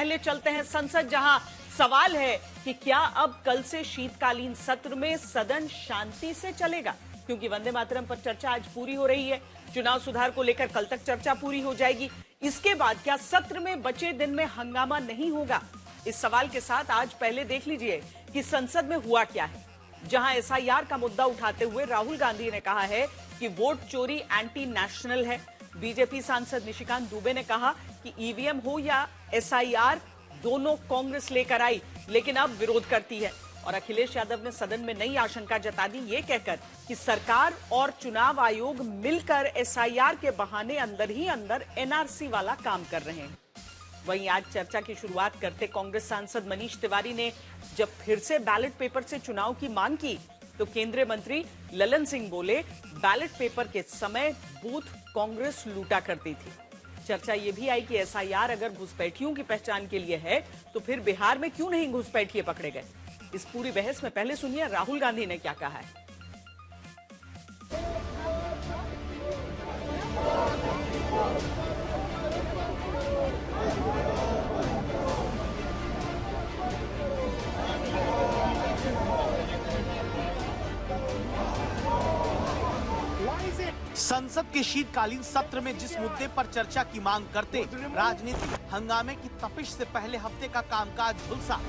पहले चलते हैं संसद, जहां सवाल है कि क्या अब कल से शीतकालीन सत्र में सदन शांति से चलेगा, क्योंकि वंदे मातरम पर चर्चा आज पूरी हो रही है। चुनाव सुधार को लेकर कल तक चर्चा पूरी हो जाएगी। इसके बाद क्या सत्र में बचे दिन में हंगामा नहीं होगा? इस सवाल के साथ आज पहले देख लीजिए कि संसद में हुआ क्या है, जहां एसआईआर का मुद्दा उठाते हुए राहुल गांधी ने कहा है कि वोट चोरी एंटी नेशनल है। बीजेपी सांसद निशिकांत दुबे ने कहा कि ईवीएम हो या एसआईआर, दोनों कांग्रेस लेकर आई लेकिन अब विरोध करती है। और अखिलेश यादव ने सदन में नई आशंका जता दी, ये कहकर कि सरकार और चुनाव आयोग मिलकर एसआईआर के बहाने अंदर ही अंदर एनआरसी वाला काम कर रहे हैं। वहीं आज चर्चा की शुरुआत करते कांग्रेस सांसद मनीष तिवारी ने जब फिर से बैलेट पेपर से चुनाव की मांग की तो केंद्रीय मंत्री ललन सिंह बोले, बैलेट पेपर के समय बूथ कांग्रेस लूटा करती थी। चर्चा यह भी आई कि एसआईआर अगर घुसपैठियों की पहचान के लिए है तो फिर बिहार में क्यों नहीं घुसपैठिए पकड़े गए। इस पूरी बहस में पहले सुनिए राहुल गांधी ने क्या कहा है। संसद के शीतकालीन सत्र में जिस मुद्दे पर चर्चा की मांग करते राजनीतिक हंगामे की तपिश से पहले हफ्ते का कामकाज झुलसा।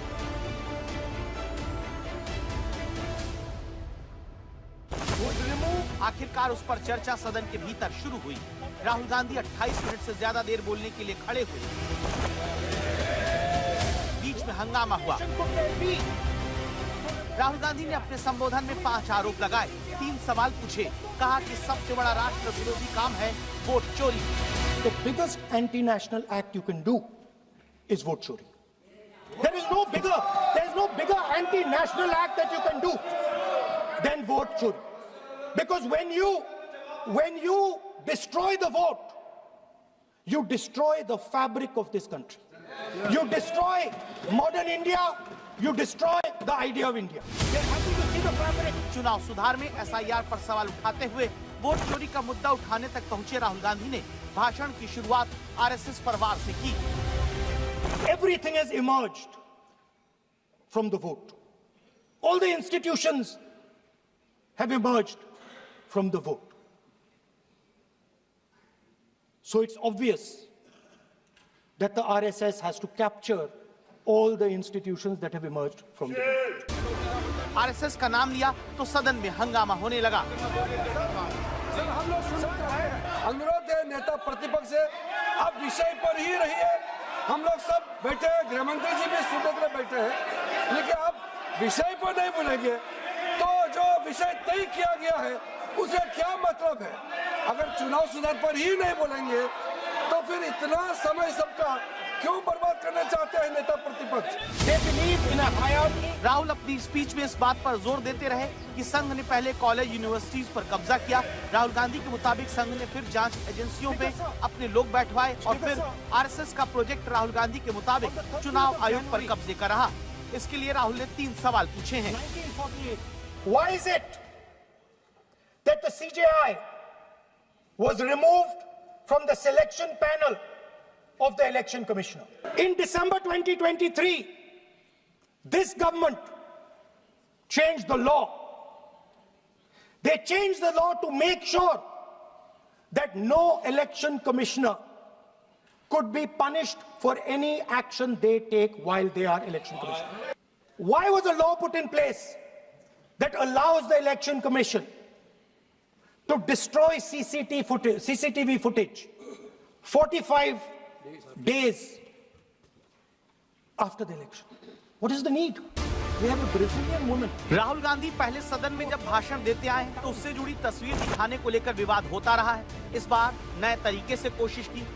आखिरकार उस पर चर्चा सदन के भीतर शुरू हुई। राहुल गांधी 28 मिनट से ज्यादा देर बोलने के लिए खड़े हुए। बीच में हंगामा हुआ। राहुल गांधी ने अपने संबोधन में 5 आरोप लगाए, 3 सवाल पूछे। कहा कि सबसे बड़ा राष्ट्र विरोधी काम है वोट चोरी। The biggest anti-national act you can do is vote चोरी। There is no bigger anti-national act that you can do than vote चोरी. Because when you destroy the vote, you destroy the fabric of this country. You destroy modern India. You destroy the idea of India. They're happy to see the fabric. चुनाव सुधार में SIR पर सवाल उठाते हुए vote चोरी का मुद्दा उठाने तक पहुंचे राहुल गांधी ने भाषण की शुरुआत आरएसएस परिवार से की। Everything has emerged from the vote. All the institutions have emerged from the vote. So it's obvious that the RSS has to capture all the institutions that have emerged from the vote. RSS का नाम लिया तो सदन में हंगामा होने लगा। Sir, हम लोग सुनते हैं, अनुरोध है नेता प्रतिपक्ष से, आप विषय पर ही रहिए। हम लोग सब बैठे हैं, गृह मंत्री जी भी सुनने के लिए बैठे हैं, लेकिन आप विषय पर नहीं बोलेंगे तो जो विषय तय किया गया है उसका क्या मतलब है? अगर चुनाव सुधार पर ही नहीं बोलेंगे तो फिर इतना समय सबका क्यों बर्बाद करना चाहते हैं नेता प्रतिपक्ष? राहुल अपनी स्पीच में इस बात पर जोर देते रहे कि संघ ने पहले कॉलेज यूनिवर्सिटीज पर कब्जा किया। राहुल गांधी के मुताबिक संघ ने फिर जांच एजेंसियों पे अपने लोग बैठवाए और फिर आरएसएस का प्रोजेक्ट राहुल गांधी के मुताबिक चुनाव आयोग पर कब्जे का रहा। इसके लिए राहुल ने 3 सवाल पूछे हैं। Why is it that the CJI was removed from the selection panel of the election commissioner? In December 2023, this government changed the law. They changed the law to make sure that no election commissioner could be punished for any action they take while they are election commissioner. Why was a law put in place that allows the election commission to destroy CCTV footage 45 days after the election? What is the need? We have a Brazilian woman. Rahul Gandhi पहले सदन में जब भाषण देते आए तो उससे जुड़ी तस्वीर दिखाने को लेकर विवाद होता रहा है। इस बार नए तरीके से कोशिश की।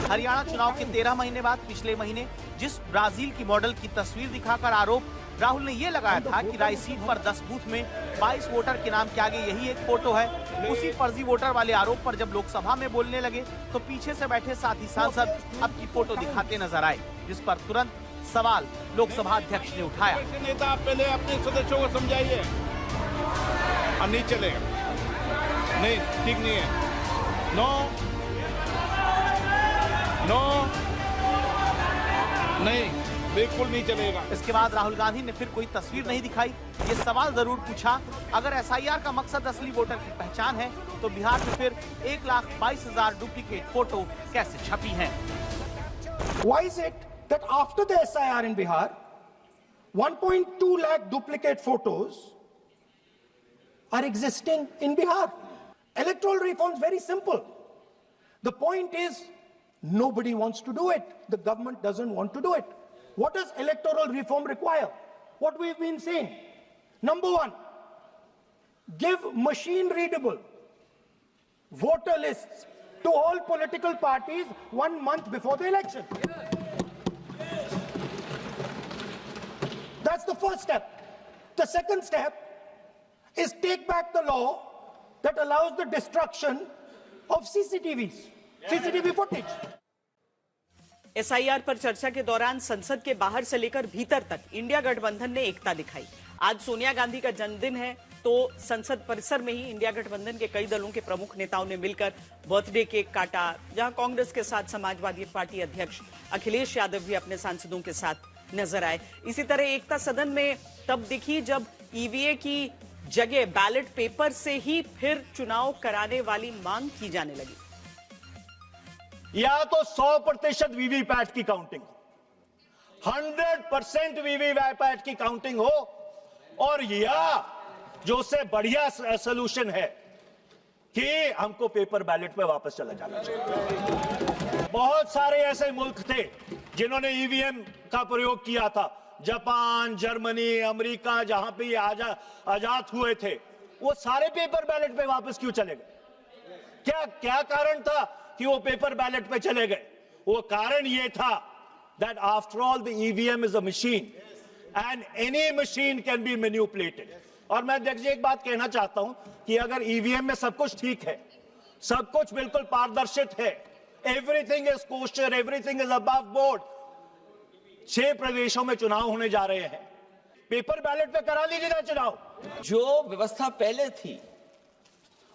हरियाणा चुनाव के 13 महीने बाद पिछले महीने जिस ब्राजील की मॉडल की तस्वीर दिखाकर आरोप राहुल ने ये लगाया था कि राय सीट पर 10 बूथ में 22 वोटर के नाम के आगे यही एक फोटो है। उसी फर्जी वोटर वाले आरोप पर जब लोकसभा में बोलने लगे तो पीछे से बैठे साथी सांसद अब की फोटो दिखाते नजर आए, जिस पर तुरंत सवाल लोकसभा अध्यक्ष ने उठाया। नेता आप पहले अपने सदस्यों को समझाइए, अब नहीं चलेगा, नहीं ठीक नहीं है। नो नहीं, बिल्कुल नहीं चलेगा। इसके बाद राहुल गांधी ने फिर कोई तस्वीर नहीं दिखाई। ये सवाल जरूर पूछा, अगर एसआईआर का मकसद असली वोटर की पहचान है तो बिहार में फिर 1,22,000 डुप्लीकेट फोटो कैसे छपी हैं? Why is it that after the SIR in Bihar, 1.2 lakh duplicate photos are existing in Bihar? Electoral reform is very simple. The point is, nobody wants to do it. The government doesn't want to do it. What does electoral reform require? What we've been saying. Number one, give machine-readable voter lists to all political parties 1 month before the election. That's the first step. The second step is take back the law that allows the destruction of CCTV footage. SIR पर चर्चा के दौरान संसद के बाहर से लेकर भीतर तक इंडिया गठबंधन ने एकता दिखाई। आज सोनिया गांधी का जन्मदिन है तो संसद परिसर में ही इंडिया गठबंधन के कई दलों के प्रमुख नेताओं ने मिलकर बर्थडे केक काटा, जहां कांग्रेस के साथ समाजवादी पार्टी अध्यक्ष अखिलेश यादव भी अपने सांसदों के साथ नजर आए। इसी तरह एकता सदन में तब दिखी जब ईवीए की जगह बैलेट पेपर से ही फिर चुनाव कराने वाली मांग की जाने लगी। या तो 100% वीवीपैट की काउंटिंग हो, 100% वीवीपैट की काउंटिंग हो, और या जो से बढ़िया सोल्यूशन है कि हमको पेपर बैलेट पे वापस चला जाना चाहिए। बहुत सारे ऐसे मुल्क थे जिन्होंने ईवीएम का प्रयोग किया था, जापान, जर्मनी, अमेरिका, जहां पे ये आजाद हुए थे, वो सारे पेपर बैलेट पे वापस क्यों चले गए? क्या कारण था कि वो पेपर बैलेट पे चले गए? वो कारण ये था that after all the EVM is a machine and any machine can be manipulated. और मैं देखिए एक बात कहना चाहता हूं कि अगर ईवीएम में सब कुछ ठीक है, सब कुछ बिल्कुल पारदर्शित है, everything is coaster, everything is above board, 6 प्रदेशों में चुनाव होने जा रहे हैं, पेपर बैलेट पे करा लीजिए ना चुनाव। जो व्यवस्था पहले थी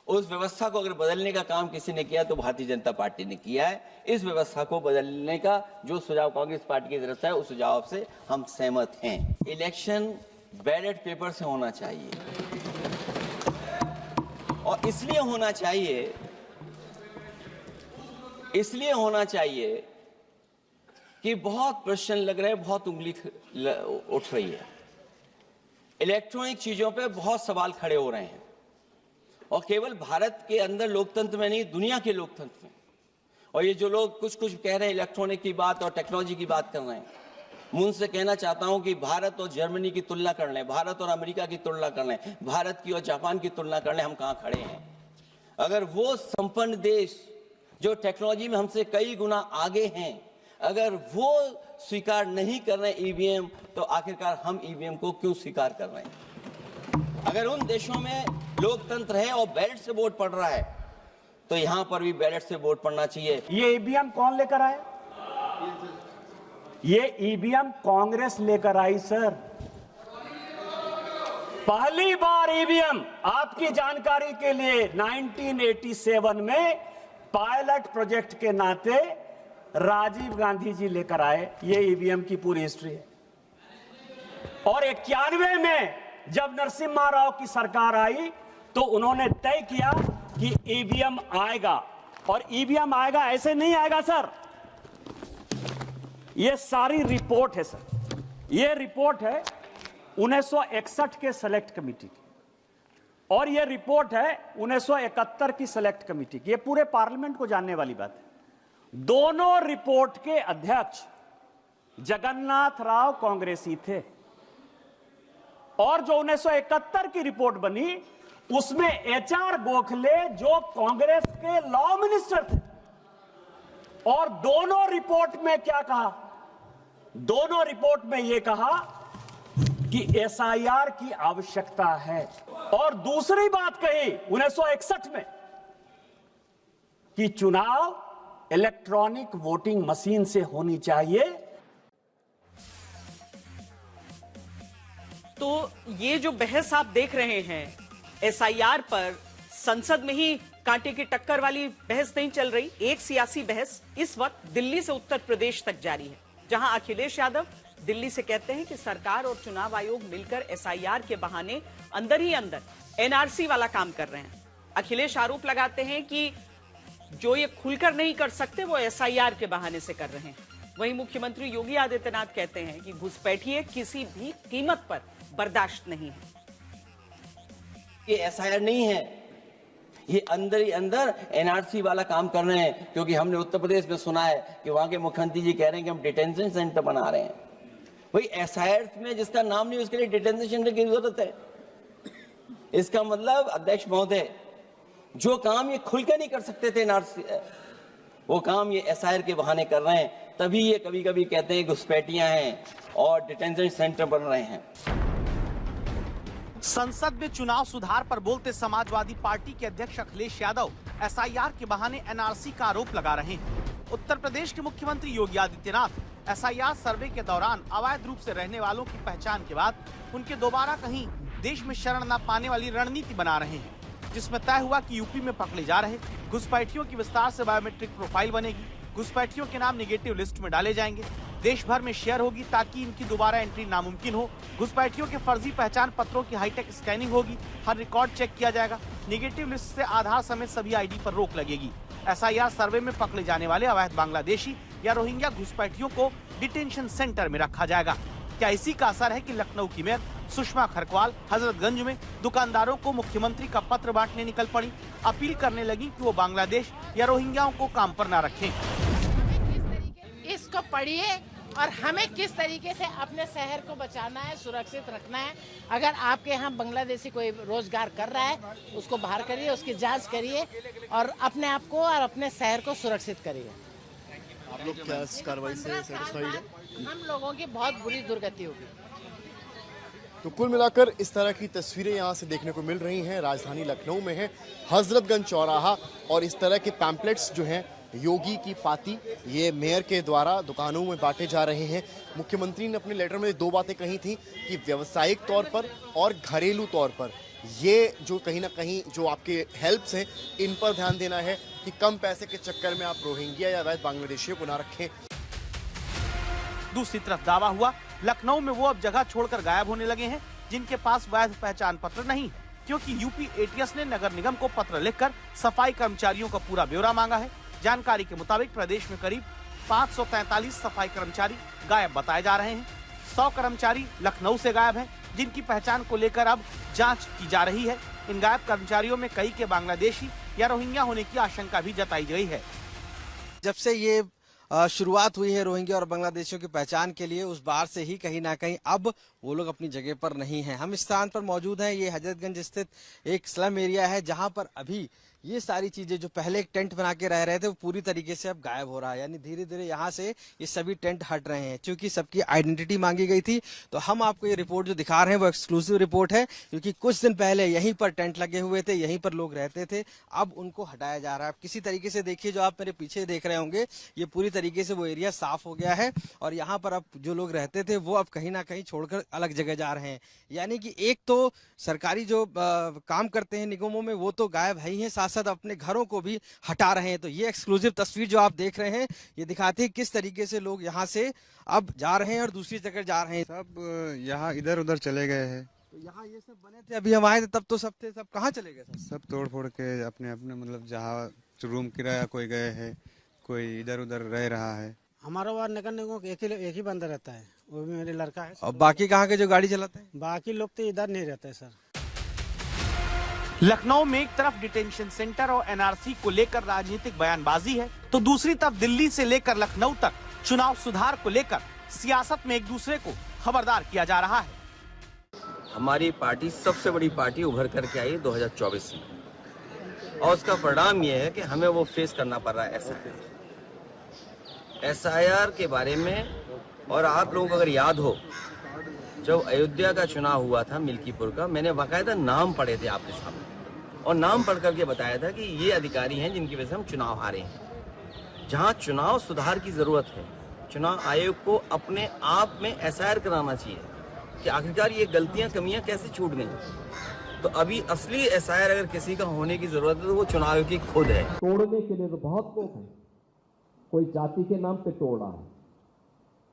उस व्यवस्था को अगर बदलने का काम किसी ने किया तो भारतीय जनता पार्टी ने किया है। इस व्यवस्था को बदलने का जो सुझाव कांग्रेस पार्टी की तरफ से है उस सुझाव से हम सहमत हैं। इलेक्शन बैलेट पेपर से होना चाहिए और इसलिए होना चाहिए कि बहुत प्रश्न लग रहे हैं, बहुत उंगली उठ रही है, इलेक्ट्रॉनिक चीजों पे बहुत सवाल खड़े हो रहे हैं और केवल भारत के अंदर लोकतंत्र में नहीं, दुनिया के लोकतंत्र में। और ये जो लोग कुछ कह रहे हैं इलेक्ट्रॉनिक की बात और टेक्नोलॉजी की बात कर रहे हैं, मैं उनसे कहना चाहता हूं कि भारत और जर्मनी की तुलना कर लें, भारत और अमेरिका की तुलना कर लें, भारत की और जापान की तुलना कर लें, हम कहां खड़े हैं। अगर वो संपन्न देश जो टेक्नोलॉजी में हमसे कई गुना आगे हैं, अगर वो स्वीकार नहीं कर रहे ईवीएम, तो आखिरकार हम ईवीएम को क्यों स्वीकार कर रहे हैं? अगर उन देशों में लोकतंत्र है और बैलेट से वोट पड़ रहा है तो यहां पर भी बैलेट से वोट पड़ना चाहिए। ये ईवीएम कौन लेकर आए? ये ईवीएम कांग्रेस लेकर आई सर। पहली बार ईवीएम, आपकी जानकारी के लिए, 1987 में पायलट प्रोजेक्ट के नाते राजीव गांधी जी लेकर आए। ये ईवीएम की पूरी हिस्ट्री है। और 91 में जब नरसिम्हा राव की सरकार आई तो उन्होंने तय किया कि ईवीएम आएगा, और ईवीएम आएगा, ऐसे नहीं आएगा सर। ये सारी रिपोर्ट है सर, ये रिपोर्ट है 1961 के सेलेक्ट कमेटी की, और ये रिपोर्ट है 1971 की सेलेक्ट कमेटी की। ये पूरे पार्लियामेंट को जानने वाली बात है। दोनों रिपोर्ट के अध्यक्ष जगन्नाथ राव कांग्रेसी थे, और जो 1971 की रिपोर्ट बनी उसमें एचआर गोखले जो कांग्रेस के लॉ मिनिस्टर थे, और दोनों रिपोर्ट में क्या कहा? दोनों रिपोर्ट में यह कहा कि एसआईआर की आवश्यकता है, और दूसरी बात कही 1961 में कि चुनाव इलेक्ट्रॉनिक वोटिंग मशीन से होनी चाहिए। तो ये जो बहस आप देख रहे हैं एसआईआर पर, संसद में ही कांटे की टक्कर वाली बहस नहीं चल रही। एक सियासी बहस इस वक्त दिल्ली से उत्तर प्रदेश तक जारी है। जहां अखिलेश यादव दिल्ली से कहते हैं कि सरकार और चुनाव आयोग मिलकर एसआईआर के बहाने अंदर ही अंदर एनआरसी वाला काम कर रहे हैं। अखिलेश आरोप लगाते हैं कि जो ये खुलकर नहीं कर सकते वो एसआईआर के बहाने से कर रहे हैं। वहीं मुख्यमंत्री योगी आदित्यनाथ कहते हैं कि घुसपैठिए किसी भी कीमत पर बर्दाश्त नहीं है। ये एसआईआर नहीं है, ये अंदर ही अंदर एनआरसी वाला काम कर रहे हैं, क्योंकि हमने उत्तर प्रदेश में सुना है कि वहां के मुख्यमंत्री जी कह रहे हैं कि हम डिटेंशन सेंटर बना रहे हैं। भाई एसआईआर में जिसका नाम नहीं उसके लिए डिटेंशन सेंटर की जरूरत है? इसका मतलब अध्यक्ष महोदय, जो काम ये खुल के नहीं कर सकते थे एनआरसी, वो काम ये एसआईआर के बहाने कर रहे हैं। तभी ये कभी कभी कहते हैं घुसपैठियां हैं और डिटेंशन सेंटर बन रहे हैं। संसद में चुनाव सुधार पर बोलते समाजवादी पार्टी के अध्यक्ष अखिलेश यादव एसआईआर के बहाने एनआरसी का आरोप लगा रहे हैं। उत्तर प्रदेश के मुख्यमंत्री योगी आदित्यनाथ एसआईआर सर्वे के दौरान अवैध रूप से रहने वालों की पहचान के बाद उनके दोबारा कहीं देश में शरण न पाने वाली रणनीति बना रहे हैं, जिसमें तय हुआ कि यूपी में पकड़े जा रहे घुसपैठियों की विस्तार से बायोमेट्रिक प्रोफाइल बनेगी, घुसपैठियों के नाम नेगेटिव लिस्ट में डाले जाएंगे, देश भर में शेयर होगी ताकि इनकी दोबारा एंट्री नामुमकिन हो, घुसपैठियों के फर्जी पहचान पत्रों की हाईटेक स्कैनिंग होगी, हर रिकॉर्ड चेक किया जाएगा, नेगेटिव लिस्ट से आधार समेत सभी आईडी पर रोक लगेगी। एसआईआर सर्वे में पकड़े जाने वाले अवैध बांग्लादेशी या रोहिंग्या घुसपैठियों को डिटेंशन सेंटर में रखा जाएगा। क्या इसी का असर है कि लखनऊ की मेयर सुषमा खरकवाल हजरतगंज में दुकानदारों को मुख्यमंत्री का पत्र बांटने निकल पड़ी, अपील करने लगी कि वो बांग्लादेश या रोहिंग्याओं को काम पर न रखें। इसको पढ़िए और हमें किस तरीके से अपने शहर को बचाना है, सुरक्षित रखना है। अगर आपके यहाँ बांग्लादेशी कोई रोजगार कर रहा है उसको बाहर करिए, उसकी जांच करिए और अपने आप को और अपने शहर को सुरक्षित करिए। आप लोग क्या इस कार्रवाई से सेटिस्फाइड हैं? हम लोगों की बहुत बुरी दुर्गति होगी। तो कुल मिलाकर इस तरह की तस्वीरें यहाँ से देखने को मिल रही हैं। राजधानी लखनऊ में है हजरतगंज चौराहा और इस तरह के पैम्पलेट्स जो हैं योगी की पाती ये मेयर के द्वारा दुकानों में बांटे जा रहे हैं। मुख्यमंत्री ने अपने लेटर में दो बातें कही थी कि व्यावसायिक तौर पर और घरेलू तौर पर ये जो कहीं ना कहीं जो आपके हेल्प्स हैं इन पर ध्यान देना है कि कम पैसे के चक्कर में आप रोहिंग्या या अवैध बांग्लादेशियों को ना रखें। दूसरी तरफ दावा हुआ लखनऊ में वो अब जगह छोड़कर गायब होने लगे हैं जिनके पास वैध पहचान पत्र नहीं है, क्योंकि यूपी एटीएस ने नगर निगम को पत्र लिखकर सफाई कर्मचारियों का पूरा ब्यौरा मांगा है। जानकारी के मुताबिक प्रदेश में करीब 543 सफाई कर्मचारी गायब बताए जा रहे हैं। 100 कर्मचारी लखनऊ से गायब हैं, जिनकी पहचान को लेकर अब जांच की जा रही है। इन गायब कर्मचारियों में कई के बांग्लादेशी या रोहिंग्या होने की आशंका भी जताई गई है। जब से ये शुरुआत हुई है रोहिंग्या और बांग्लादेशियों की पहचान के लिए, उस बार से ही कहीं ना कहीं अब वो लोग अपनी जगह पर नहीं हैं। हम इस स्थान पर मौजूद हैं, ये हजरतगंज स्थित एक स्लम एरिया है जहां पर अभी ये सारी चीजें जो पहले एक टेंट बना के रह रहे थे वो पूरी तरीके से अब गायब हो रहा है। यानी धीरे धीरे यहाँ से ये सभी टेंट हट रहे हैं। क्योंकि सबकी आइडेंटिटी मांगी गई थी तो हम आपको ये रिपोर्ट जो दिखा रहे हैं वो एक्सक्लूसिव रिपोर्ट है, क्योंकि कुछ दिन पहले यहीं पर टेंट लगे हुए थे, यहीं पर लोग रहते थे, अब उनको हटाया जा रहा है। किसी तरीके से देखिए, जो आप मेरे पीछे देख रहे होंगे ये पूरी तरीके से वो एरिया साफ हो गया है और यहाँ पर अब जो लोग रहते थे वो अब कहीं ना कहीं छोड़कर अलग जगह जा रहे हैं। यानी कि एक तो सरकारी जो काम करते हैं निगमों में वो तो गायब है ही है, साथ साथ अपने घरों को भी हटा रहे हैं। तो ये एक्सक्लूसिव तस्वीर जो आप देख रहे हैं ये दिखाती है किस तरीके से लोग यहाँ से अब जा रहे हैं और दूसरी जगह जा रहे हैं। सब यहाँ इधर उधर चले गए हैं। तो यहाँ ये सब बने थे, अभी हम आए थे तब तो सब थे, सब कहाँ चले गए? सब तोड़ फोड़ के अपने अपने मतलब जहाँ रूम किराया कोई गए है, कोई इधर उधर रह रहा है। हमारा वहाँ नगर निगम एक ही बंदा रहता है, वो भी मेरे लड़का है। और बाकी कहाँ के जो गाड़ी चलाते हैं? बाकी लोग तो इधर नहीं रहते सर। लखनऊ में एक तरफ डिटेंशन सेंटर और एनआरसी को लेकर राजनीतिक बयानबाजी है, तो दूसरी तरफ दिल्ली से लेकर लखनऊ तक चुनाव सुधार को लेकर सियासत में एक दूसरे को खबरदार किया जा रहा है। हमारी पार्टी सबसे बड़ी पार्टी उभर करके आई 2024 में और उसका परिणाम यह है कि हमें वो फेस करना पड़ रहा है एसआईआर के बारे में। और आप लोगों को अगर याद हो, जब अयोध्या का चुनाव हुआ था मिल्कीपुर का, मैंने बाकायदा नाम पढ़े थे आपके सामने और नाम पढ़ करके बताया था कि ये अधिकारी हैं जिनकी वजह से हम चुनाव हारे हैं। जहां चुनाव सुधार की जरूरत है, चुनाव आयोग को अपने आप में एसआईआर कराना चाहिए कि आखिरकार ये गलतियां कमियां कैसे छूट गई। तो अभी असली एसआईआर अगर किसी का होने की जरूरत है तो वो चुनाव आयोग की खुद है। तोड़ने के लिए तो बहुत लोग हैं, कोई जाति के नाम पे तोड़ रहा है,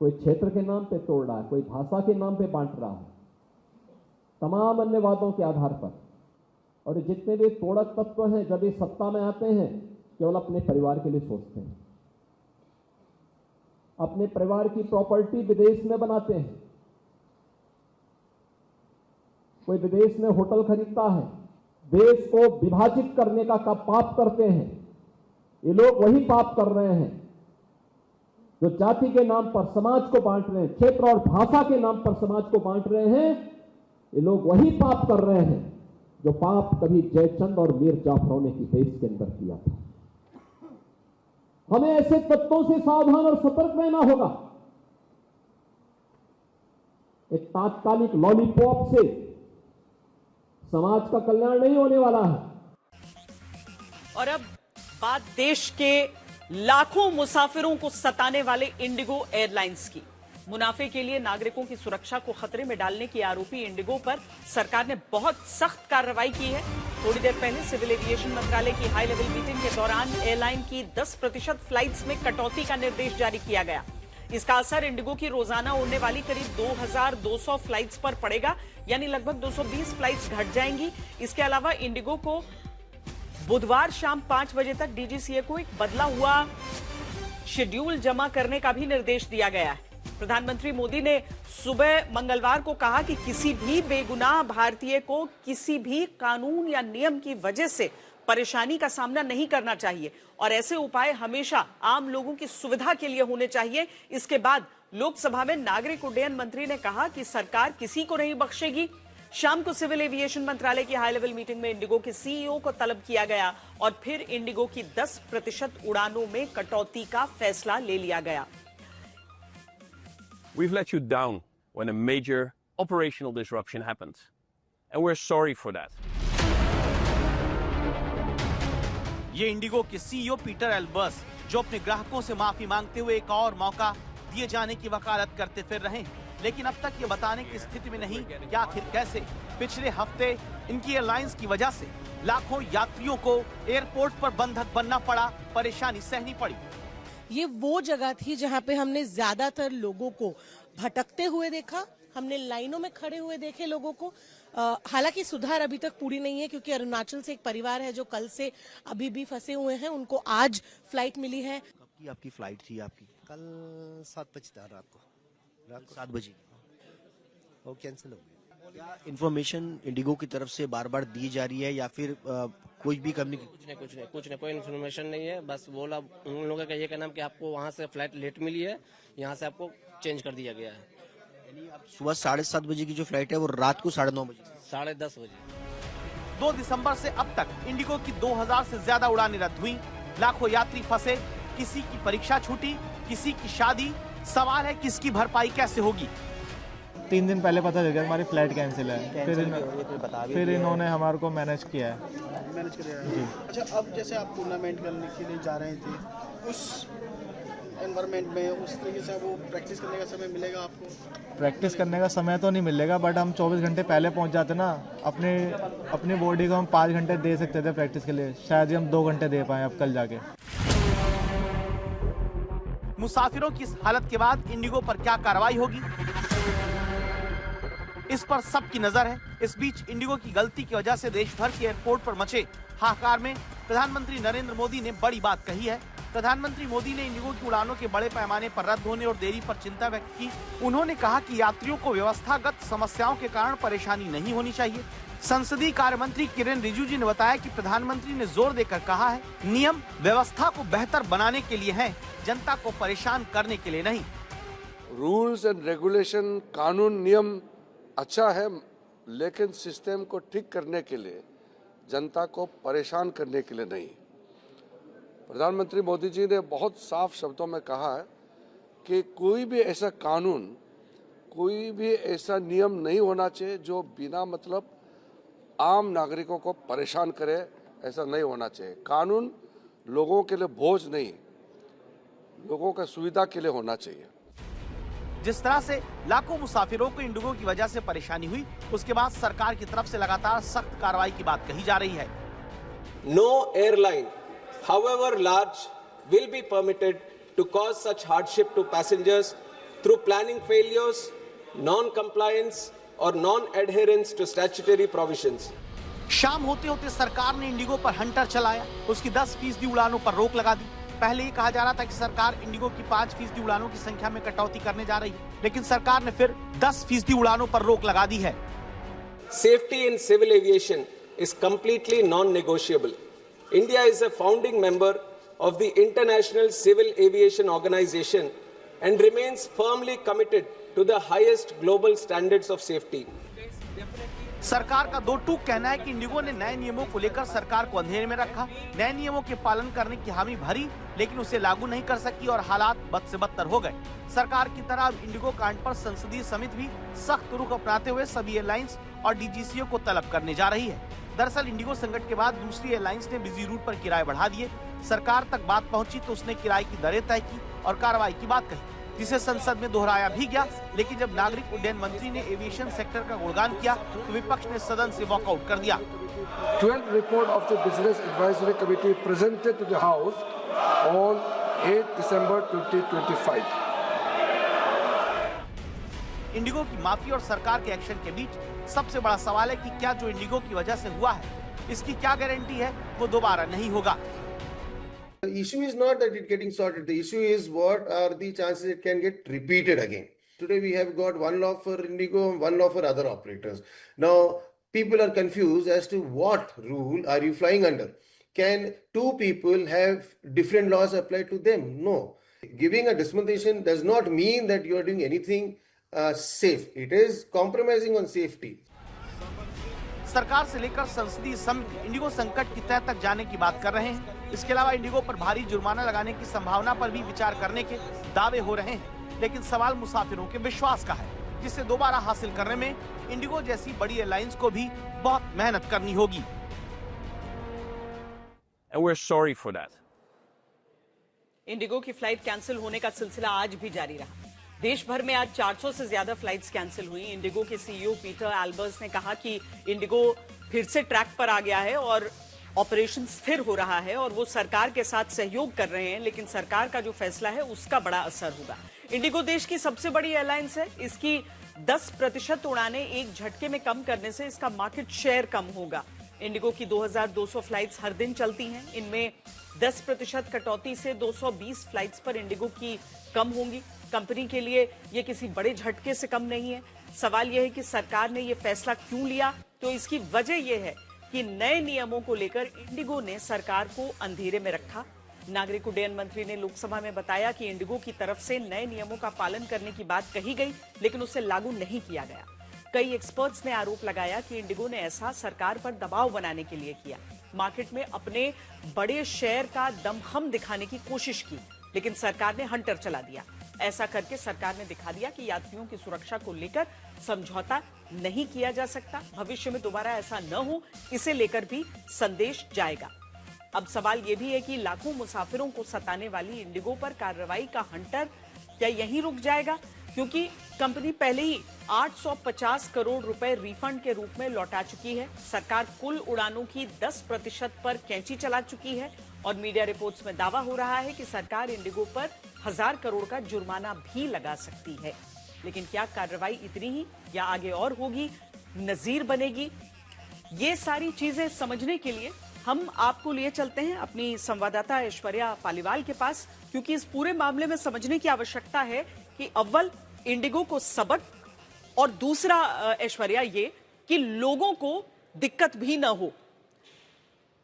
कोई क्षेत्र के नाम पे तोड़ रहा है, कोई भाषा के नाम पे बांट रहा है, तमाम अन्य वादों के आधार पर। और जितने भी तोड़क तत्व हैं जब ये सत्ता में आते हैं केवल अपने परिवार के लिए सोचते हैं, अपने परिवार की प्रॉपर्टी विदेश में बनाते हैं। कोई विदेश में होटल खरीदता है, देश को विभाजित करने का पाप करते हैं। ये लोग वही पाप कर रहे हैं जो जाति के नाम पर समाज को बांट रहे हैं, क्षेत्र और भाषा के नाम पर समाज को बांट रहे हैं। ये लोग वही पाप कर रहे हैं जो पाप कभी जयचंद और मीर जाफरों ने की देश के अंदर किया था। हमें ऐसे तत्वों से सावधान और सतर्क रहना होगा। एक तात्कालिक लॉलीपॉप से समाज का कल्याण नहीं होने वाला है। और अब बात देश के लाखों मुसाफिरों को सताने वाले इंडिगो एयरलाइंस की। मुनाफे के लिए नागरिकों की सुरक्षा को खतरे में डालने की आरोपी इंडिगो पर सरकार ने बहुत सख्त कार्रवाई की है। थोड़ी देर पहले सिविल एविएशन मंत्रालय की हाई लेवल मीटिंग के दौरान एयरलाइन की 10% फ्लाइट्स में कटौती का निर्देश जारी किया गया। इसका असर इंडिगो की रोजाना उड़ने वाली करीब 2200 फ्लाइट्स पर पड़ेगा, यानी लगभग 220 फ्लाइट्स घट जाएंगी। इसके अलावा इंडिगो को बुधवार शाम 5 बजे तक डीजीसीए को एक बदला हुआ शेड्यूल जमा करने का भी निर्देश दिया गया है। प्रधानमंत्री मोदी ने सुबह मंगलवार को कहा कि किसी भी बेगुनाह भारतीय को किसी भी कानून या नियम की वजह से परेशानी का सामना नहीं करना चाहिए और ऐसे उपाय हमेशा आम लोगों की सुविधा के लिए होने चाहिए। इसके बाद लोकसभा में नागरिक उड्डयन मंत्री ने कहा कि सरकार किसी को नहीं बख्शेगी। शाम को सिविल एविएशन मंत्रालय की हाई लेवल मीटिंग में इंडिगो के सीईओ को तलब किया गया और फिर इंडिगो की 10% उड़ानों में कटौती का फैसला ले लिया गया। We've let you down when a major operational disruption happened, and we're sorry for that. ये इंडिगो के सीईओ पीटर एल्बर्स जो अपने ग्राहकों से माफी मांगते हुए एक और मौका दिए जाने की वकालत करते फिर रहे हैं, लेकिन अब तक ये बताने की स्थिति में नहीं कि आखिर कैसे पिछले हफ्ते इनकी एयरलाइंस की वजह से लाखों यात्रियों को एयरपोर्ट पर बंधक बनना पड़ा, परेशानी सहनी पड़ी। ये वो जगह थी जहां पे हमने ज्यादातर लोगों को भटकते हुए देखा, हमने लाइनों में खड़े हुए देखे लोगों को। हालांकि सुधार अभी तक पूरी नहीं है क्योंकि अरुणाचल से एक परिवार है जो कल से अभी भी फंसे हुए हैं, उनको आज फ्लाइट मिली है। कब की आपकी फ्लाइट थी? आपकी कल 7 बजे रात को 7 बजे वो कैंसिल हो गई। क्या इन्फॉर्मेशन इंडिगो की तरफ से बार बार दी जा रही है या फिर कोई भी कंपनी? कुछ नहीं, कोई इन्फॉर्मेशन नहीं है। बस बोला उन लोगों का ये कहना कि आपको वहाँ से फ्लाइट लेट मिली है, यहाँ से आपको चेंज कर दिया गया है। यानी आप सुबह 7:30 बजे की जो फ्लाइट है वो रात को 9:30 बजे, 10:30 बजे। 2 दिसंबर से अब तक इंडिगो की 2000 से ज्यादा उड़ानें रद्द हुई, लाखों यात्री फंसे, किसी की परीक्षा छूटी, किसी की शादी। सवाल है किसकी भरपाई कैसे होगी। 3 दिन पहले पता चल गया हमारी फ्लाइट कैंसिल है, फिर इन्होंने हमारे को मैनेज किया है। अच्छा, अब जैसे आप टूर्नामेंट करने के लिए जा रहे थे, उस एनवायरनमेंट में उस तरीके से वो प्रैक्टिस करने का समय मिलेगा आपको? प्रैक्टिस करने का समय तो नहीं मिलेगा, बट हम 24 घंटे पहले पहुंच जाते ना। अपनी बॉडी को हम 5 घंटे दे सकते थे प्रैक्टिस के लिए, शायद ही हम 2 घंटे दे पाए अब कल जाके। मुसाफिरों की इस हालत के बाद इंडिगो पर क्या कार्रवाई होगी, इस पर सबकी नजर है। इस बीच इंडिगो की गलती की वजह से देश भर के एयरपोर्ट पर मचे हाहाकार में प्रधानमंत्री नरेंद्र मोदी ने बड़ी बात कही है। प्रधानमंत्री मोदी ने इंडिगो की उड़ानों के बड़े पैमाने पर रद्द होने और देरी पर चिंता व्यक्त की। उन्होंने कहा कि यात्रियों को व्यवस्थागत समस्याओं के कारण परेशानी नहीं होनी चाहिए। संसदीय कार्य मंत्री किरेन रिजिजू ने बताया कि प्रधानमंत्री ने जोर देकर कहा है, नियम व्यवस्था को बेहतर बनाने के लिए हैं, जनता को परेशान करने के लिए नहीं। रूल्स एंड रेगुलेशन, कानून नियम अच्छा है, लेकिन सिस्टम को ठीक करने के लिए, जनता को परेशान करने के लिए नहीं। प्रधानमंत्री मोदी जी ने बहुत साफ शब्दों में कहा है कि कोई भी ऐसा कानून, कोई भी ऐसा नियम नहीं होना चाहिए जो बिना मतलब आम नागरिकों को परेशान करे। ऐसा नहीं होना चाहिए। कानून लोगों के लिए बोझ नहीं, लोगों का सुविधा के लिए होना चाहिए। जिस तरह से लाखों मुसाफिरों को इंडिगो की वजह से परेशानी हुई, उसके बाद सरकार की तरफ से लगातार सख्त कार्रवाई की बात कही जा रही है। No airline, however large, will be permitted to cause such hardship to passengers through planning failures, non-compliance or non-adherence to statutory provisions. शाम होते होते सरकार ने इंडिगो पर हंटर चलाया, उसकी 10% उड़ानों पर रोक लगा दी। पहले ये कहा जा रहा था कि सरकार इंडिगो की 5% उड़ानों की संख्या में कटौती करने जा रही है, लेकिन सरकार ने फिर 10% उड़ानों पर रोक लगा दी है। Safety in civil aviation is completely non-negotiable. India is a founding member of the International Civil Aviation Organization and remains firmly committed to the highest global standards of safety. सरकार का दो टूक कहना है कि इंडिगो ने नए नियमों को लेकर सरकार को अंधेरे में रखा, नए नियमों के पालन करने की हामी भरी, लेकिन उसे लागू नहीं कर सकी और हालात बद से बदतर हो गए। सरकार की तरह अब इंडिगो कांड पर संसदीय समिति भी सख्त रुख अपनाते हुए सभी एयरलाइंस और डीजीसीओ को तलब करने जा रही है। दरअसल इंडिगो संकट के बाद दूसरी एयरलाइंस ने बिजी रूट पर किराए बढ़ा दिए। सरकार तक बात पहुंची तो उसने किराए की दरें तय की और कार्रवाई की बात कही, जिसे संसद में दोहराया भी गया। लेकिन जब नागरिक उड्डयन मंत्री ने एविएशन सेक्टर का गुणगान किया तो विपक्ष ने सदन से वॉकआउट कर दिया। 12th report of the Business Advisory Committee presented to the House on 8 December 2025. Indigo की माफी और सरकार के एक्शन के बीच सबसे बड़ा सवाल है कि क्या जो इंडिगो की वजह से हुआ है, इसकी क्या गारंटी है वो दोबारा नहीं होगा। The issue is not that it's getting sorted. The issue is what are the chances it can get repeated again. Today we have got one law for Indigo and one law for other operators. Now people are confused as to what rule are you flying under. Can two people have different laws applied to them? No. Giving a dispensation does not mean that you are doing anything safe. It is compromising on safety. सरकार से लेकर संसदीय समिति Indigo संकट की तह तक जाने की बात कर रहे हैं। इसके अलावा इंडिगो पर भारी जुर्माना लगाने की संभावना पर भी विचार करने के दावे हो रहे हैं, लेकिन सवाल मुसाफिरों के विश्वास का है, जिसे दोबारा हासिल करने में इंडिगो जैसी बड़ी एयरलाइंस को भी बहुत मेहनत करनी होगी। And we're sorry for that. Indigo की फ्लाइट कैंसिल होने का सिलसिला आज भी जारी रहा। देश भर में आज 400 से ज्यादा फ्लाइट्स कैंसिल हुई। इंडिगो के सीईओ पीटर एल्बर्स ने कहा कि इंडिगो फिर से ट्रैक पर आ गया है और ऑपरेशन स्थिर हो रहा है और वो सरकार के साथ सहयोग कर रहे हैं, लेकिन सरकार का जो फैसला है उसका बड़ा असर होगा। इंडिगो देश की सबसे बड़ी एयरलाइंस है। इसकी 10% उड़ानें एक झटके में कम करने से इसका मार्केट शेयर कम होगा। इंडिगो की 2200 फ्लाइट्स हर दिन चलती हैं। इनमें 10% कटौती से 220 फ्लाइट्स पर इंडिगो की कम होंगी। कंपनी के लिए ये किसी बड़े झटके से कम नहीं है। सवाल यह है कि सरकार ने ये फैसला क्यों लिया, तो इसकी वजह यह है कि नए नियमों को लेकर इंडिगो ने सरकार को अंधेरे में रखा। नागरिक उड्डयन मंत्री ने लोकसभा में बताया कि इंडिगो की तरफ से नए नियमों का पालन करने की बात कही गई, लेकिन उसे लागू नहीं किया गया। कई एक्सपर्ट्स ने आरोप लगाया कि इंडिगो ने ऐसा सरकार पर दबाव बनाने के लिए किया, मार्केट में अपने बड़े शेयर का दमखम दिखाने की कोशिश की, लेकिन सरकार ने हंटर चला दिया। ऐसा करके सरकार ने दिखा दिया कि यात्रियों की सुरक्षा को लेकर समझौता नहीं किया जा सकता। भविष्य में दोबारा ऐसा न हो, इसे लेकर भी संदेश जाएगा। अब सवाल यह भी है कि लाखों मुसाफिरों को सताने वाली इंडिगो पर कार्रवाई का हंटर क्या यहीं रुक जाएगा, क्योंकि कंपनी पहले ही 850 करोड़ रुपए रिफंड के रूप में लौटा चुकी है। सरकार कुल उड़ानों की 10% पर कैंची चला चुकी है और मीडिया रिपोर्ट्स में दावा हो रहा है कि सरकार इंडिगो पर 1000 करोड़ का जुर्माना भी लगा सकती है। लेकिन क्या कार्रवाई इतनी ही या आगे और होगी, नजीर बनेगी? ये सारी चीजें समझने के लिए हम आपको लिए चलते हैं अपनी संवाददाता ऐश्वर्या पालीवाल के पास, क्योंकि इस पूरे मामले में समझने की आवश्यकता है कि अव्वल इंडिगो को सबक और दूसरा ऐश्वर्या ये कि लोगों को दिक्कत भी ना हो।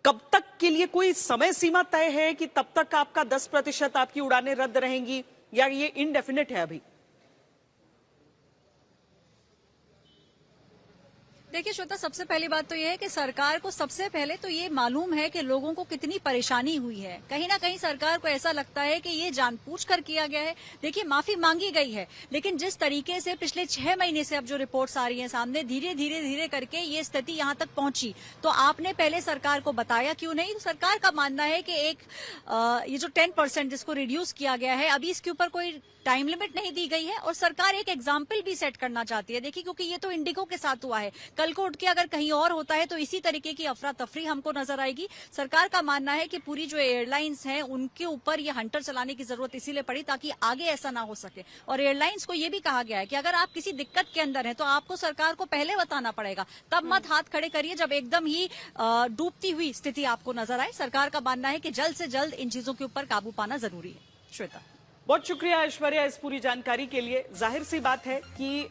कब तक के लिए कोई समय सीमा तय है कि तब तक आपका 10% आपकी उड़ानें रद्द रहेंगी, या ये इनडेफिनिट है अभी? देखिए श्वेता, सबसे पहली बात तो ये है कि सरकार को सबसे पहले तो ये मालूम है कि लोगों को कितनी परेशानी हुई है। कहीं ना कहीं सरकार को ऐसा लगता है कि ये जानबूझकर किया गया है। देखिए, माफी मांगी गई है, लेकिन जिस तरीके से पिछले 6 महीने से अब जो रिपोर्ट्स आ रही हैं सामने, धीरे धीरे करके ये स्थिति यहाँ तक पहुंची, तो आपने पहले सरकार को बताया क्यों नहीं? तो सरकार का मानना है कि ये जो 10% जिसको रिड्यूस किया गया है, अभी इसके ऊपर कोई टाइम लिमिट नहीं दी गई है और सरकार एक एग्जाम्पल भी सेट करना चाहती है। देखिए, क्योंकि ये तो इंडिगो के साथ हुआ है, कल को उठ के अगर कहीं और होता है तो इसी तरीके की अफरा तफरी हमको नजर आएगी। सरकार का मानना है कि पूरी जो एयरलाइंस हैं उनके ऊपर ये हंटर चलाने की जरूरत इसीलिए पड़ी ताकि आगे ऐसा ना हो सके। और एयरलाइंस को ये भी कहा गया है कि अगर आप किसी दिक्कत के अंदर हैं तो आपको सरकार को पहले बताना पड़ेगा, तब मत हाथ खड़े करिए जब एकदम ही डूबती हुई स्थिति आपको नजर आए। सरकार का मानना है कि जल्द से जल्द इन चीजों के ऊपर काबू पाना जरूरी है। श्वेता, बहुत शुक्रिया ऐश्वर्या इस पूरी जानकारी के लिए। जाहिर सी बात है कि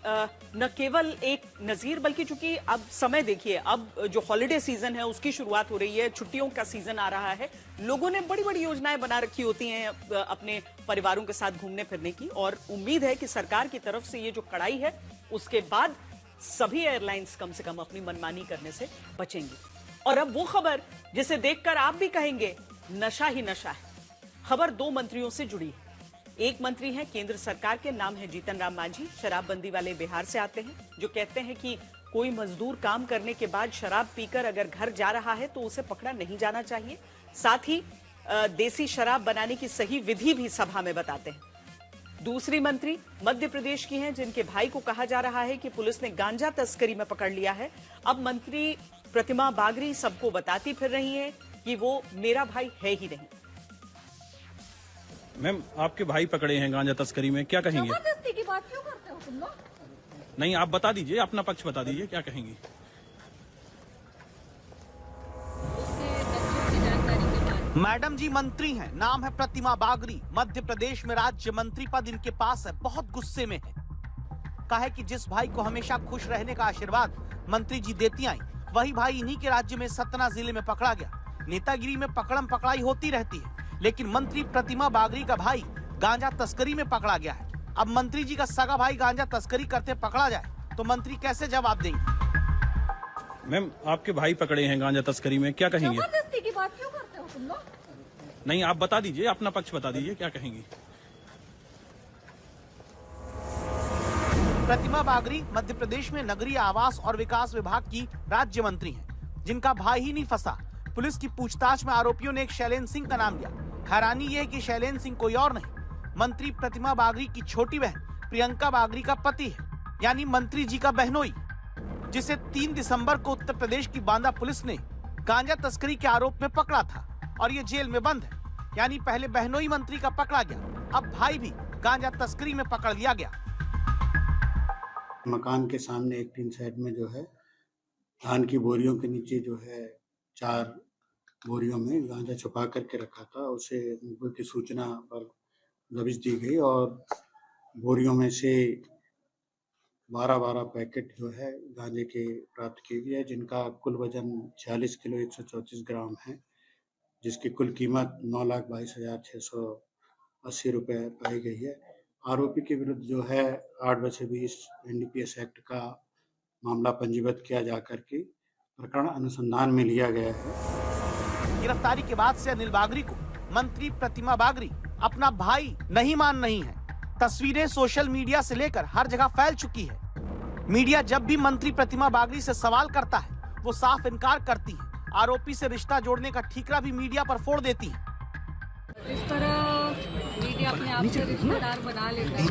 न केवल एक नजीर बल्कि चूंकि अब समय देखिए, अब जो हॉलिडे सीजन है उसकी शुरुआत हो रही है, छुट्टियों का सीजन आ रहा है, लोगों ने बड़ी बड़ी योजनाएं बना रखी होती हैं अपने परिवारों के साथ घूमने फिरने की, और उम्मीद है कि सरकार की तरफ से ये जो कड़ाई है उसके बाद सभी एयरलाइंस कम से कम अपनी मनमानी करने से बचेंगी। और अब वो खबर जिसे देखकर आप भी कहेंगे नशा ही नशा है। खबर दो मंत्रियों से जुड़ी है। एक मंत्री हैं केंद्र सरकार के, नाम है जीतन राम मांझी, शराबबंदी वाले बिहार से आते हैं, जो कहते हैं कि कोई मजदूर काम करने के बाद शराब पीकर अगर घर जा रहा है तो उसे पकड़ा नहीं जाना चाहिए। साथ ही देसी शराब बनाने की सही विधि भी सभा में बताते हैं। दूसरी मंत्री मध्य प्रदेश की हैं, जिनके भाई को कहा जा रहा है कि पुलिस ने गांजा तस्करी में पकड़ लिया है। अब मंत्री प्रतिमा बागरी सबको बताती फिर रही हैं कि वो मेरा भाई है ही नहीं। मैम, आपके भाई पकड़े हैं गांजा तस्करी में, क्या कहेंगे? जबरदस्ती की बात क्यों करते हो तुम लोग? नहीं, आप बता दीजिए, अपना पक्ष बता दीजिए, क्या कहेंगी? मैडम जी मंत्री हैं, नाम है प्रतिमा बागरी, मध्य प्रदेश में राज्य मंत्री पद इनके पास है। बहुत गुस्से में है। कहा है कि जिस भाई को हमेशा खुश रहने का आशीर्वाद मंत्री जी देती आई, वही भाई इन्हीं के राज्य में सतना जिले में पकड़ा गया। नेतागिरी में पकड़म पकड़ाई होती रहती है, लेकिन मंत्री प्रतिमा बागरी का भाई गांजा तस्करी में पकड़ा गया है। अब मंत्री जी का सगा भाई गांजा तस्करी करते पकड़ा जाए तो मंत्री कैसे जवाब देंगे? मैम, आपके भाई पकड़े हैं गांजा तस्करी में, क्या कहेंगे? जबरदस्ती की बात क्यों करते हो तुम लोग? नहीं, आप बता दीजिए, अपना पक्ष बता दीजिए, क्या कहेंगी? प्रतिमा बागरी मध्य प्रदेश में नगरीय आवास और विकास विभाग की राज्य मंत्री हैं, जिनका भाई ही नहीं फंसा। पुलिस की पूछताछ में आरोपियों ने एक शैलेंद्र सिंह का नाम लिया। हैरानी यह है कि शैलेंद्र सिंह कोई और नहीं, मंत्री प्रतिमा बागरी की छोटी बहन प्रियंका बागरी का पति है, यानी मंत्री जी का बहनोई, जिसे 3 दिसंबर को उत्तर प्रदेश की बांदा पुलिस ने गांजा तस्करी के आरोप में पकड़ा था और ये जेल में बंद है। यानी पहले बहनोई मंत्री का पकड़ा गया, अब भाई भी गांजा तस्करी में पकड़ लिया गया। मकान के सामने एक टीन सेट में जो है धान की बोरियों के नीचे जो है 4 बोरियों में गांजा छुपा करके रखा था। उसे मुखबिर की सूचना पर दबिश दी गई और बोरियों में से 12-12 पैकेट जो है गांजे के प्राप्त किए गए, जिनका कुल वजन 46 किलो 134 ग्राम है, जिसकी कुल कीमत 9,22,680 रुपये पाई गई है। आरोपी के विरुद्ध जो है 8/20 NDPS एक्ट का मामला पंजीबद्ध किया जाकर के प्रकरण अनुसंधान में लिया गया है। गिरफ्तारी के बाद से अनिल बागरी को मंत्री प्रतिमा बागरी अपना भाई नहीं मान रही है। तस्वीरें सोशल मीडिया से लेकर हर जगह फैल चुकी है। मीडिया जब भी मंत्री प्रतिमा बागरी से सवाल करता है, वो साफ इनकार करती है। आरोपी से रिश्ता जोड़ने का ठीकरा भी मीडिया पर फोड़ देती है। इस तरह मीडिया अपने आप से रिश्तेदार बना लेता है।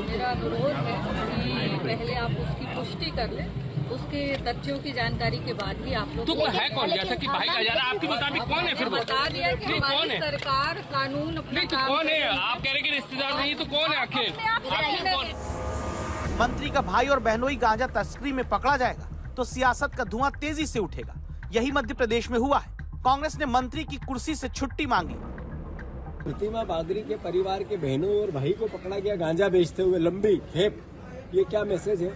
मेरा अनुरोध है कि पहले आप उसकी पुष्टि कर लें, उसके तथ्यों की जानकारी के बाद ही आप लोग। तो वो है कौन, जैसा कि भाई का जा रहा है, आपके मुताबिक कौन है? फिर बता दिया कि हमारी सरकार कानून अपना काम कौन है? आप कह रहे कि रिश्तेदार नहीं, तो कौन है आखिर? मंत्री का भाई और बहनोई गांजा तस्करी में पकड़ा जाएगा तो सियासत का धुआं तेजी से उठेगा। यही मध्य प्रदेश में हुआ है। कांग्रेस ने मंत्री की कुर्सी से छुट्टी मांगी। प्रतिमा बागरी के परिवार के बहनों और भाई को पकड़ा गया गांजा बेचते हुए, लंबी खेप। ये क्या मैसेज है?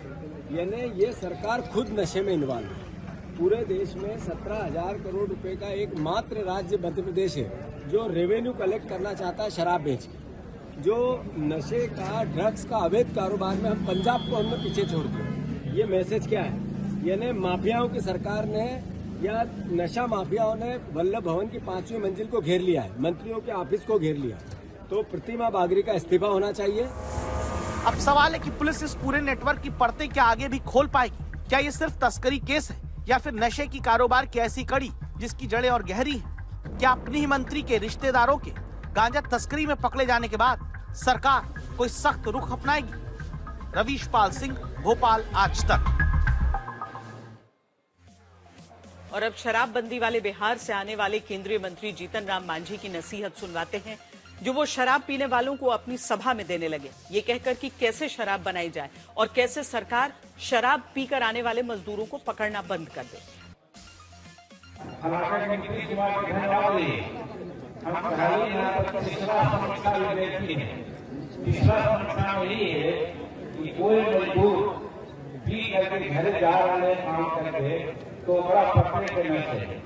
यानी ये सरकार खुद नशे में इन्वॉल्व है। पूरे देश में 17,000 करोड़ रुपए का एकमात्र राज्य मध्य प्रदेश है जो रेवेन्यू कलेक्ट करना चाहता है शराब बेच के। जो नशे का, ड्रग्स का अवैध कारोबार में हम पंजाब को हमने पीछे छोड़ दिया। ये मैसेज क्या है? यानी माफियाओं की सरकार ने या नशा माफियाओं ने वल्लभ भवन की 5वीं मंजिल को घेर लिया है, मंत्रियों के ऑफिस को घेर लिया। तो प्रतिमा बागरी का इस्तीफा होना चाहिए। अब सवाल है कि पुलिस इस पूरे नेटवर्क की परतें क्या आगे भी खोल पाएगी? क्या ये सिर्फ तस्करी केस है या फिर नशे की कारोबार की ऐसी कड़ी जिसकी जड़ें और गहरी हैं? क्या अपने ही मंत्री के रिश्तेदारों के गांजा तस्करी में पकड़े जाने के बाद सरकार कोई सख्त रुख अपनाएगी? रवीश पाल सिंह, भोपाल, आज तक। और अब शराबबंदी वाले बिहार से आने वाले केंद्रीय मंत्री जीतन राम मांझी की नसीहत सुनवाते हैं, जो वो शराब पीने वालों को अपनी सभा में देने लगे, ये कहकर कि कैसे शराब बनाई जाए और कैसे सरकार शराब पीकर आने वाले मजदूरों को पकड़ना बंद कर दे। कोई मजदूर भी करके घर जा रहे काम करके तो बड़ा पकड़े के न चाहिए,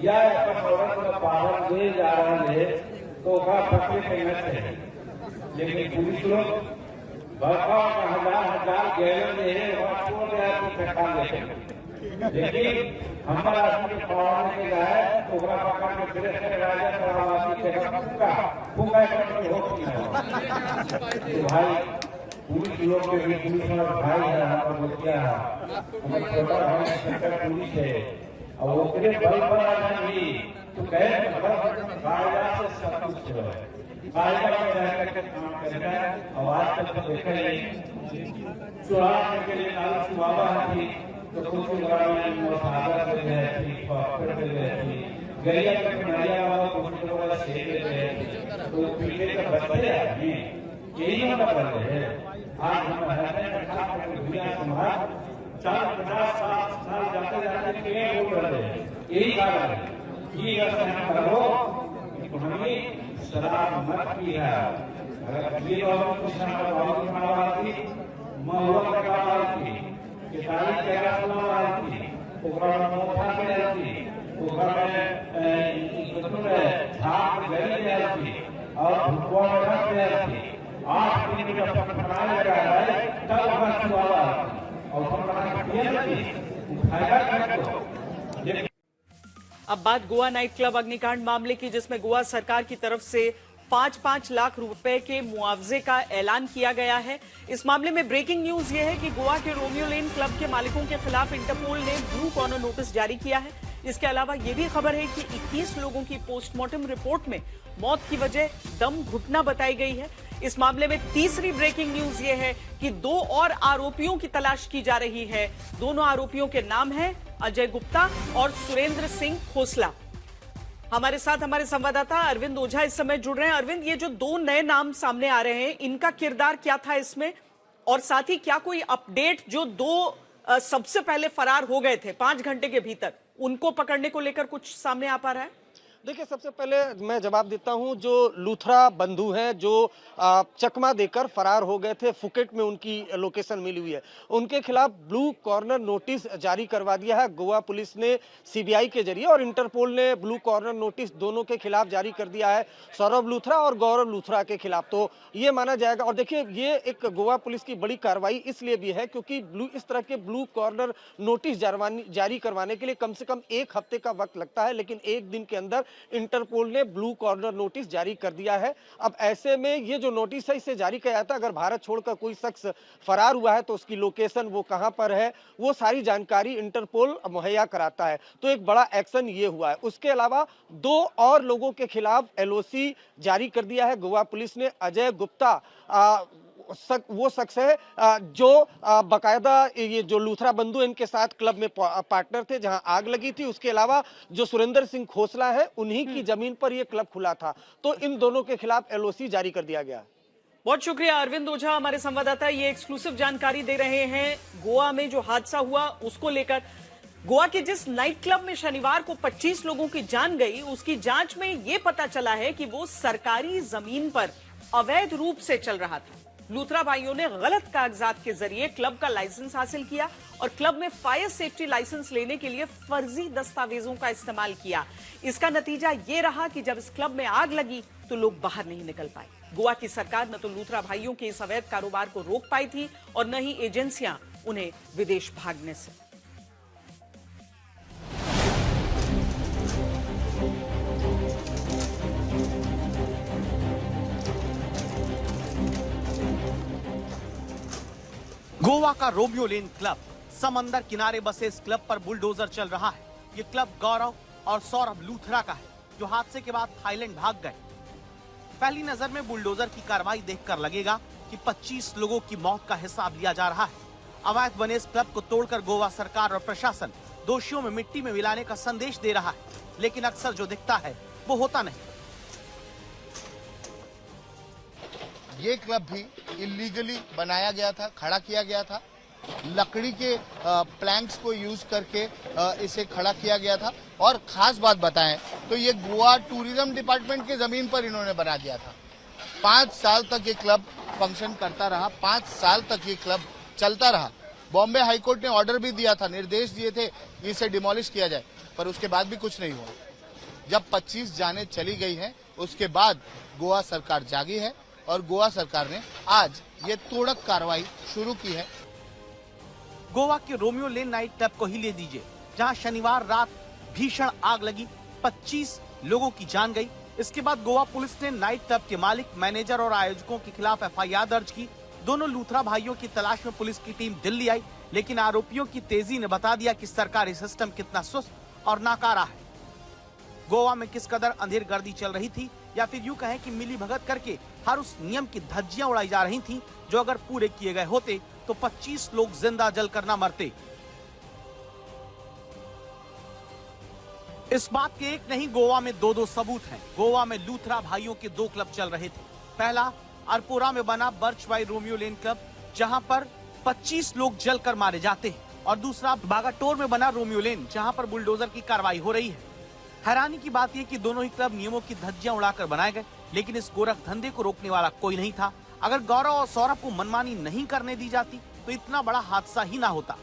या औरत का पावर ले जा रहा है तो बड़ा पकड़े के न चाहिए। लेकिन पुलिस लोग बड़काओं का हजार गैलन है वहाँ छोड़ गया तो फेंका देते हैं। लेकिन हमारा आदमी के पावर के जाए तो बड़ा पकड़ के फिर राजा करावासी फूका करके हो भाई पुलिस लोग के भी पुलिस वाला भाई है, हमारा बच्चा है, हमारा छोटा भाई सेंटर पुलिस है और वो तेरे बल पर आ जाएंगी तो कहे कायदा से सब कुछ है, कायदा में रह करके काम करना है। और आज तक तो देखा ही चुनाव के लिए लाल सुबाबा थी तो कुछ सागर से गए थी, पकड़ से गए थी, गैया के किनारिया वाला कुछ वाला शेर गए थे तो पीछे का बच्चे आदमी यही होना कर रहे हैं। आज हम दुनिया समाज 40-50 साल जाते जाते क्यों बोल रहे हैं, यही कारण है। ये अगर करो तो हमें शराब मत पिया, अगर ये लोगों को शराब थी महुआ का थी किसानी क्या थी मोथा थी झाप गई थी और भुटवा में थी 8 दिन का पकड़ाया जा रहा है तब वहां चुनाव और अब बात गोवा नाइट क्लब अग्निकांड मामले की, जिसमें गोवा सरकार की तरफ से 5-5 लाख रुपए के मुआवजे का ऐलान किया गया है। इस मामले में ब्रेकिंग न्यूज ये है कि गोवा के रोमियो लेन क्लब के मालिकों के खिलाफ इंटरपोल ने ब्लू कॉर्नर नोटिस जारी किया है। इसके अलावा ये भी खबर है कि 21 लोगों की पोस्टमार्टम रिपोर्ट में मौत की वजह दम घुटना बताई गई है। इस मामले में तीसरी ब्रेकिंग न्यूज ये है कि 2 और आरोपियों की तलाश की जा रही है। दोनों आरोपियों के नाम हैं अजय गुप्ता और सुरेंद्र सिंह खोसला। हमारे साथ हमारे संवाददाता अरविंद ओझा इस समय जुड़ रहे हैं। अरविंद, ये जो 2 नए नाम सामने आ रहे हैं, इनका किरदार क्या था इसमें, और साथ ही क्या कोई अपडेट जो 2 सबसे पहले फरार हो गए थे 5 घंटे के भीतर, उनको पकड़ने को लेकर कुछ सामने आ पा रहा है? देखिए, सबसे पहले मैं जवाब देता हूं, जो लूथरा बंधु हैं जो चकमा देकर फरार हो गए थे, फुकेट में उनकी लोकेशन मिली हुई है, उनके खिलाफ ब्लू कॉर्नर नोटिस जारी करवा दिया है गोवा पुलिस ने सीबीआई के जरिए, और इंटरपोल ने ब्लू कॉर्नर नोटिस दोनों के खिलाफ जारी कर दिया है, सौरभ लूथरा और गौरव लूथरा के खिलाफ। तो ये माना जाएगा, और देखिए ये एक गोवा पुलिस की बड़ी कार्रवाई इसलिए भी है क्योंकि इस तरह के ब्लू कॉर्नर नोटिस जारी करवाने के लिए कम से कम 1 हफ्ते का वक्त लगता है, लेकिन 1 दिन के अंदर इंटरपोल ने ब्लू कॉर्नर नोटिस जारी कर दिया है। अब ऐसे में ये जो नोटिस है इसे जारी किया जाता है, अगर भारत छोड़कर कोई शख्स फरार हुआ है तो उसकी लोकेशन, वो कहां पर है, वो सारी जानकारी इंटरपोल मुहैया कराता है। तो एक बड़ा एक्शन ये हुआ है। उसके अलावा 2 और लोगों के खिलाफ एलओसी जारी कर दिया है गोवा पुलिस ने। अजय गुप्ता वो शख्स है जो बकायदा ये जो लूथरा बंधु इनके साथ क्लब में पार्टनर थे जहां आग लगी थी। उसके अलावा जो सुरेंद्र सिंह खोसला है, उन्हीं की जमीन पर ये क्लब खुला था। तो इन दोनों के खिलाफ एलओसी जारी कर दिया गया। बहुत शुक्रिया अरविंद ओझा, हमारे संवाददाता ये एक्सक्लूसिव जानकारी दे रहे हैं गोवा में जो हादसा हुआ उसको लेकर। गोवा के जिस नाइट क्लब में शनिवार को 25 लोगों की जान गई, उसकी जांच में यह पता चला है कि वो सरकारी जमीन पर अवैध रूप से चल रहा था। लूथरा भाइयों ने गलत कागजात के जरिए क्लब का लाइसेंस हासिल किया और क्लब में फायर सेफ्टी लाइसेंस लेने के लिए फर्जी दस्तावेजों का इस्तेमाल किया। इसका नतीजा ये रहा कि जब इस क्लब में आग लगी तो लोग बाहर नहीं निकल पाए। गोवा की सरकार न तो लूथरा भाइयों के इस अवैध कारोबार को रोक पाई थी और न ही एजेंसियां उन्हें विदेश भागने से। गोवा का रोमियो लेन क्लब, समंदर किनारे बसे इस क्लब पर बुलडोजर चल रहा है। ये क्लब गौरव और सौरभ लूथरा का है, जो हादसे के बाद थाईलैंड भाग गए। पहली नजर में बुलडोजर की कार्रवाई देखकर लगेगा कि 25 लोगों की मौत का हिसाब लिया जा रहा है। अवैध बने इस क्लब को तोड़कर गोवा सरकार और प्रशासन दोषियों में मिट्टी में मिलाने का संदेश दे रहा है, लेकिन अक्सर जो दिखता है वो होता नहीं। ये क्लब भी इलीगली बनाया गया था, खड़ा किया गया था। लकड़ी के प्लैंक्स को यूज करके इसे खड़ा किया गया था। और खास बात बताएं तो ये गोवा टूरिज्म डिपार्टमेंट की जमीन पर इन्होंने बना दिया था। 5 साल तक ये क्लब फंक्शन करता रहा, 5 साल तक ये क्लब चलता रहा। बॉम्बे हाईकोर्ट ने ऑर्डर भी दिया था, निर्देश दिए थे कि इसे डिमोलिश किया जाए, पर उसके बाद भी कुछ नहीं हुआ। जब 25 जानें चली गई हैं, उसके बाद गोवा सरकार जागी है और गोवा सरकार ने आज ये तोड़क कार्रवाई शुरू की है। गोवा के रोमियो लेन नाइट क्लब को ही ले दीजिए, जहां शनिवार रात भीषण आग लगी, 25 लोगों की जान गई। इसके बाद गोवा पुलिस ने नाइट क्लब के मालिक, मैनेजर और आयोजकों के खिलाफ एफआईआर दर्ज की। दोनों लूथरा भाइयों की तलाश में पुलिस की टीम दिल्ली आई, लेकिन आरोपियों की तेजी ने बता दिया कि सरकारी सिस्टम कितना सुस्त और नाकारा है। गोवा में किस कदर अंधेरगर्दी चल रही थी, या फिर यूं कहें कि मिली भगत करके हर उस नियम की धज्जियां उड़ाई जा रही थीं, जो अगर पूरे किए गए होते तो 25 लोग जिंदा जलकर न मरते। इस बात के एक नहीं, गोवा में 2-2 सबूत हैं। गोवा में लूथरा भाइयों के 2 क्लब चल रहे थे। पहला अरपोरा में बना birch by Romeo Lane club, जहां पर 25 लोग जलकर मारे जाते हैं, और दूसरा बागाटोर में बना रोमियो लेन, जहां पर बुलडोजर की कार्रवाई हो रही है। हैरानी की बात यह कि दोनों ही क्लब नियमों की धज्जियां उड़ाकर बनाए गए, लेकिन इस गोरख धंधे को रोकने वाला कोई नहीं था। अगर गौरव और सौरभ को मनमानी नहीं करने दी जाती तो इतना बड़ा हादसा ही ना होता,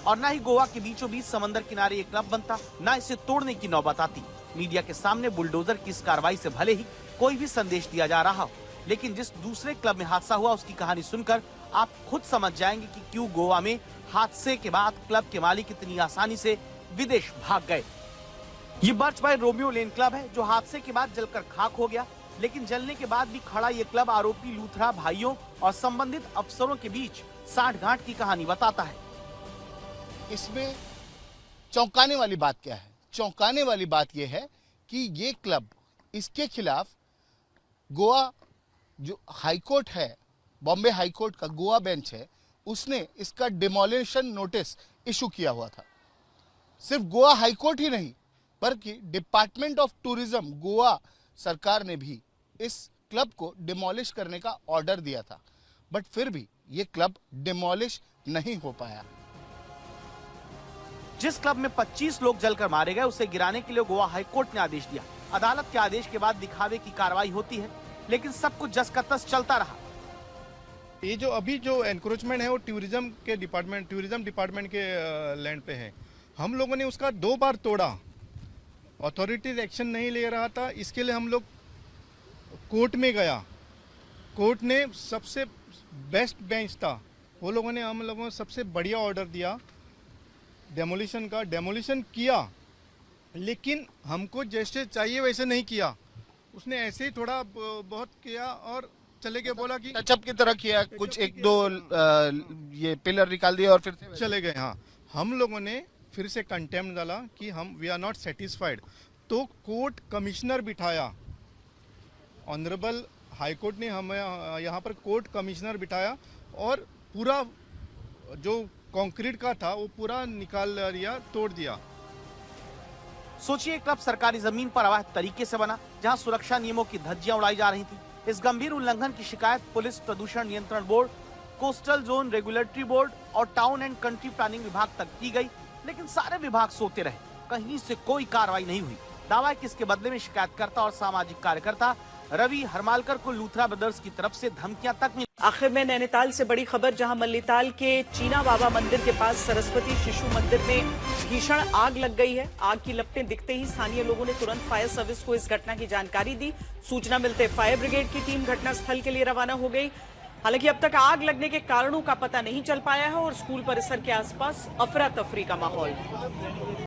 और न ही गोवा के बीचों बीच समंदर किनारे एक क्लब बनता, न इसे तोड़ने की नौबत आती। मीडिया के सामने बुलडोजर की इस कार्रवाई से भले ही कोई भी संदेश दिया जा रहा हो, लेकिन जिस दूसरे क्लब में हादसा हुआ उसकी कहानी सुनकर आप खुद समझ जाएंगे कि क्यों गोवा में हादसे के बाद क्लब के मालिक इतनी आसानी से विदेश भाग गए। ये Birch by Romeo Lane club है, जो हादसे के बाद जलकर खाक हो गया, लेकिन जलने के बाद भी खड़ा ये क्लब आरोपी लूथरा भाइयों और संबंधित अफसरों के बीच साठगांठ की कहानी बताता है। इसमें चौंकाने वाली बात क्या है? चौंकाने वाली बात यह है कि ये क्लब, इसके खिलाफ गोवा जो हाईकोर्ट है, बॉम्बे हाईकोर्ट का गोवा बेंच है, उसने इसका डिमोलिशन नोटिस इशू किया हुआ था। सिर्फ गोवा हाईकोर्ट ही नहीं, बल्कि डिपार्टमेंट ऑफ टूरिज्म गोवा सरकार ने भी इस क्लब को डिमोलिश करने का ऑर्डर दिया था, बट फिर भी ये क्लब डिमोलिश नहीं हो पाया। जिस क्लब में 25 लोग जलकर मारे गए, उसे गिराने के लिए गोवा हाईकोर्ट ने आदेश दिया। अदालत के आदेश के बाद दिखावे की कार्रवाई होती है, लेकिन सब कुछ जस का तस चलता रहा। ये जो अभी जो एनक्रोचमेंट है वो टूरिज्म डिपार्टमेंट के लैंड पे है। हम लोगों ने उसका 2 बार तोड़ा, अथॉरिटीज एक्शन नहीं ले रहा था। इसके लिए हम लोग कोर्ट में गया, कोर्ट ने सबसे बेस्ट बेंच था, वो लोगों ने हम लोगों को सबसे बढ़िया ऑर्डर दिया डेमोलिशन का। डेमोलिशन किया, लेकिन हमको जैसे चाहिए वैसे नहीं किया। उसने ऐसे ही थोड़ा बहुत किया और चले गए, बोला कि टचअप की तरह किया, कुछ 1-2 ये पिलर निकाल दिए और फिर चले गए। हाँ, हम लोगों ने फिर से कंटेम्प्ट डाला कि हम वी आर नॉट सेटिस्फाइड, तो कोर्ट कमिश्नर बिठाया। ऑनरेबल हाईकोर्ट ने हमें यहाँ पर कोर्ट कमिश्नर बिठाया और पूरा जो कंक्रीट का था वो पूरा निकाल दिया, तोड़ दिया। सोचिए, क्लब सरकारी जमीन पर अवैध तरीके से बना, जहां सुरक्षा नियमों की धज्जियां उड़ाई जा रही थी। इस गंभीर उल्लंघन की शिकायत पुलिस, प्रदूषण नियंत्रण board, coastal zone regulatory board और टाउन एंड कंट्री प्लानिंग विभाग तक की गई, लेकिन सारे विभाग सोते रहे, कहीं से कोई कार्रवाई नहीं हुई। दावा है कि इसके बदले में शिकायतकर्ता और सामाजिक कार्यकर्ता रवि हरमालकर को लूथरा ब्रदर्स की तरफ से धमकियां तक मिली। आखिर में नैनीताल से बड़ी खबर, जहां मल्लीताल के चीना बाबा मंदिर के पास सरस्वती शिशु मंदिर में भीषण आग लग गई है। आग की लपटें दिखते ही स्थानीय लोगों ने तुरंत फायर सर्विस को इस घटना की जानकारी दी। सूचना मिलते फायर ब्रिगेड की टीम घटनास्थल के लिए रवाना हो गई। हालांकि अब तक आग लगने के कारणों का पता नहीं चल पाया है और स्कूल परिसर के आसपास अफरा तफरी का माहौल।